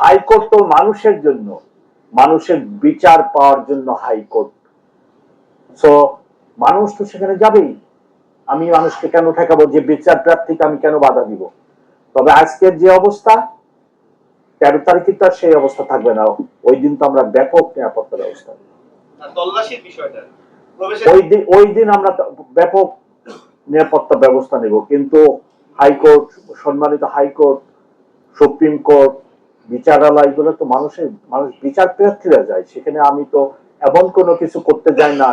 High court তো মানুষের জন্য, মানুষের বিচার পাওয়ার জন্য হাইকোর্ট। সো মানুষ তো সেখানে যাবেই, আমি মানুষকে কেন ঠেকাবো যে বিচার প্রার্থীকে আমি কেন বাধা দিব? তবে আজকের যে অবস্থা, 13 তারিখে তো সেই অবস্থা থাকবে না। ওই দিন তো আমরা ব্যাপক নিরাপত্তা ব্যবস্থা ওই দিন আমরা ব্যাপক নিরাপত্তা ব্যবস্থা নেব। কিন্তু হাইকোর্ট, সম্মানিত হাইকোর্ট, সুপ্রিম কোর্ট, বিচারালয়, এগুলো তো মানুষ বিচার প্রার্থীরা যায় সেখানে। আমি তো এমন কোনো কিছু করতে যাই না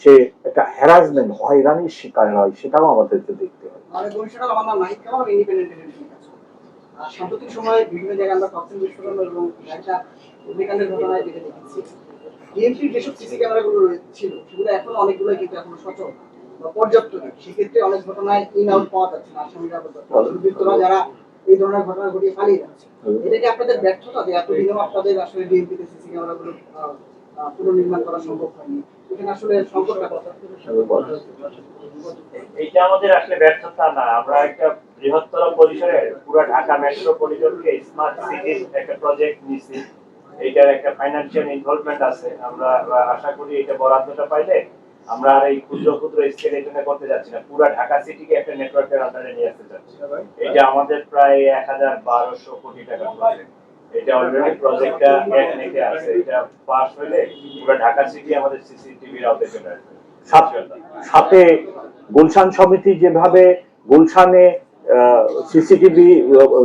সে একটা হ্যারাসমেন্ট, হয়রানির শিকার হয়, সেটাও আমাদেরকে দেখতে হয়। সাম্প্রতিক সময়ে বিভিন্ন জায়গায় আমরা তথ্য বিস্ফোরণ এবং একটা অগ্নিকাণ্ডের ঘটনায় যেটা দেখেছি, বিএনপির যেসব সিসি ক্যামেরাগুলো ছিল সেগুলো এখন অনেকগুলো কিন্তু এখন সচল বা পর্যাপ্ত নেই। সেক্ষেত্রে অনেক ঘটনায় ইন আউট পাওয়া যাচ্ছে না, আসামিরা দুর্বৃত্তরা যারা এই ধরনের ঘটনা ঘটিয়ে পালিয়ে যাচ্ছে। এটা কি আপনাদের ব্যর্থতা যে এতদিনও আপনাদের আসলে বিএনপিতে সিসি ক্যামেরাগুলো পুনর্নির্মাণ করা সম্ভব হয়নি? এখানে আসলে সংকটটা কথা এটা আমাদের আসলে ব্যর্থতা না, আমরা একটা বৃহত্তর পরিসরে পুরো ঢাকা মেট্রোপলিটনকে স্মার্ট সিটির একটা প্রজেক্ট নিছি। এটার একটা ফাইনান্সিয়াল ইনভলভমেন্ট আছে। আমরা আশা করি এটা বরাদ্দটা পাইলে আমরা আর এই ক্ষুদ্র ক্ষুদ্র স্কেলে এটা করতে যাচ্ছি না, পুরো ঢাকা সিটিকে একটা নেটওয়ার্কের আন্ডারে নিয়ে আসতে যাচ্ছি। এটা আমাদের প্রায় ১১২০০ কোটি টাকা প্রজেক্ট। এটা অলরেডি প্রজেক্টটা টেকনিকে আছে। এটা পাস হলে পুরো ঢাকা সিটি আমাদের সিসিটিভির আওতায় চলে আসবে। সাথে গুলশান সমিতি যেভাবে গুলশানে সিসিটিভি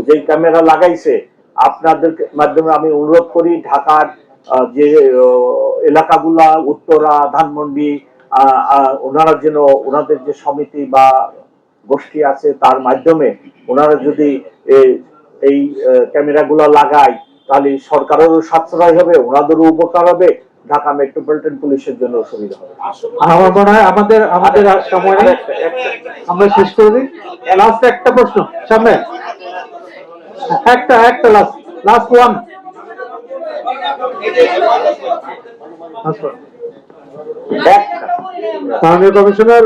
যে ক্যামেরা লাগাইছে, আপনাদের মাধ্যমে আমি অনুরোধ করি ঢাকার যে এলাকাগুলা, উত্তরা, ধানমন্ডি, ওনারা যেন ওনাদের যে সমিতি বা গোষ্ঠী আছে তার মাধ্যমে ওনারা যদি এই ক্যামেরাগুলো লাগায় তাহলে সরকারেরও সাশ্রয় হবে, ওনাদেরও উপকার হবে, ঢাকা মেট্রোপলিটন পুলিশের জন্য সুবিধা হবে। আমার মনে হয় আমাদের সময় আমরা শেষ করে দিই। লাস্ট একটা প্রশ্ন, সামনে একটা লাস্ট ওয়ান। মাননীয় কমিশনার,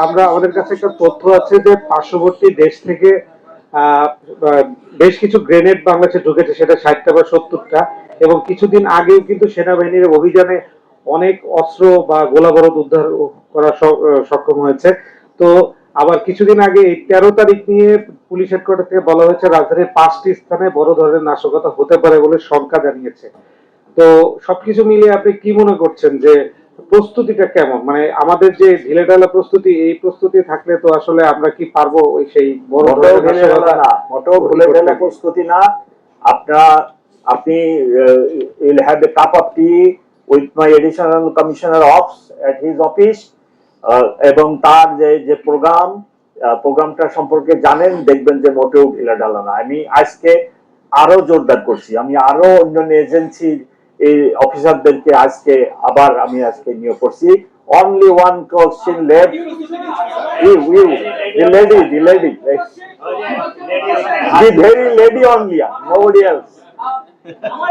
আমরা আমাদের কাছে একটা তথ্য আছে যে পার্শ্ববর্তী দেশ থেকে বেশ কিছু গ্রেনেড বাংলাদেশে ঢুকেছে, সেটা 60টা বা 70টা, এবং কিছুদিন আগেও কিন্তু সেনাবাহিনীর অভিযানে অনেক অস্ত্র বা গোলাবারুদ উদ্ধার করা সক্ষম হয়েছে। তো আবার কিছুদিন আগে 13 তারিখ নিয়ে পুলিশ হেডকোয়ার্টার থেকে বলা হয়েছে রাজধানীর 5টি স্থানে বড় ধরনের নাশকতা হতে পারে বলে শঙ্কা জানিয়েছে। তো সবকিছু মিলিয়ে আপনি কি মনে করছেন যে প্রস্তুতিটা কেমন? মানে আমাদের যে ঢিলেঢালা প্রস্তুতি, এই প্রস্তুতি থাকলে তো আসলে আমরা কি পারবো ওই সেই বড় ধরনের মোটেও ঢিলেঢালা প্রস্তুতি না। আপনি will have a cup of tea with my additional commissioner ops at his office, এবং তার যে প্রোগ্রামটা সম্পর্কে জানেন, দেখবেন যে মোটেও ঢিলেঢালা না। আমি আজকে আরো জোরদার করছি, আমি আরো অন্যান্য এজেন্সি এই অফিসারদেরকে আজকে নিয়োগ করছি। Only one question left. The lady, the very lady only, nobody else.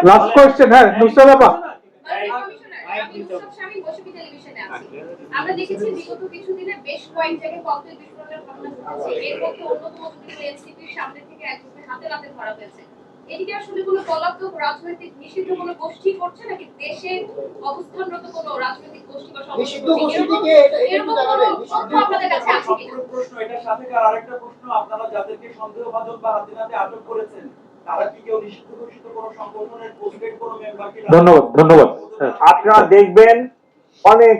Last question. হ্যাঁ, মুস্তাফা। আমরা দেখেছি বিগত কিছুদিনে বেশ কয়েক জায়গায় ককটেল বিস্ফোরণের ঘটনা ঘটেছে। এর মধ্যে অন্যতম এনসিপির সামনে থেকে একজনকে হাতে ধরা হয়েছে। এদিকে আসলে কোনো পলাতক রাজনৈতিক নিষিদ্ধ কোনো গোষ্ঠী করছে নাকি দেশে অবস্থানরত কোনো রাজনৈতিক গোষ্ঠী বা আপনাদের কাছে আছে কিনা? প্রশ্ন এটার সাথে আরেকটা প্রশ্ন, আপনারা যাদেরকে সন্দেহভাজন বা হাতে নাতে আটক করেছেন তারা কি কেউ নিষিদ্ধ ঘোষিত কোনো সংগঠনের পোস্টেড কোনো মেম্বার কি? ধন্যবাদ। আপনারা দেখবেন অনেক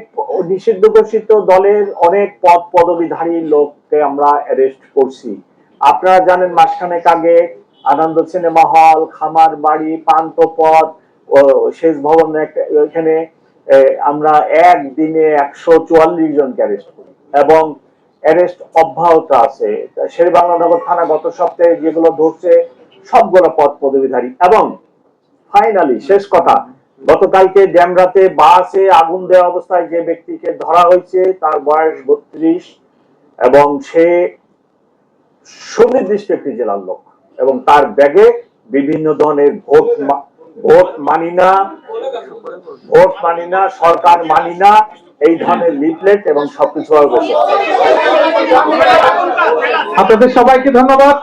নিষিদ্ধ ঘোষিত দলের অনেক পদবিধারী লোককে আমরা অ্যারেস্ট করছি। আপনারা জানেন মাসখানেক আগে আনন্দ সিনেমা হল, খামার বাড়ি, পান্থপথ, শেষ ভবন, এখানে আমরা একদিনে 144 জনকে অ্যারেস্ট করি এবং অ্যারেস্ট অব্যাহত আছে। শের বাংলানগর থানা গত সপ্তাহে যেগুলো ধরছে সবগুলো পদবিধারী। এবং ফাইনালি শেষ কথা, গতকালকে ড্যামরাতে বাসে আগুন দেওয়া অবস্থায় যে ব্যক্তিকে ধরা হয়েছে তার বয়স 32 এবং সে সুনির্দিষ্ট একটি জেলার লোক, এবং তার ব্যাগে বিভিন্ন ধরনের ভোট মানি না, সরকার মানি না, এই ধরনের লিফলেট এবং সবকিছু। আপনাদের সবাইকে ধন্যবাদ।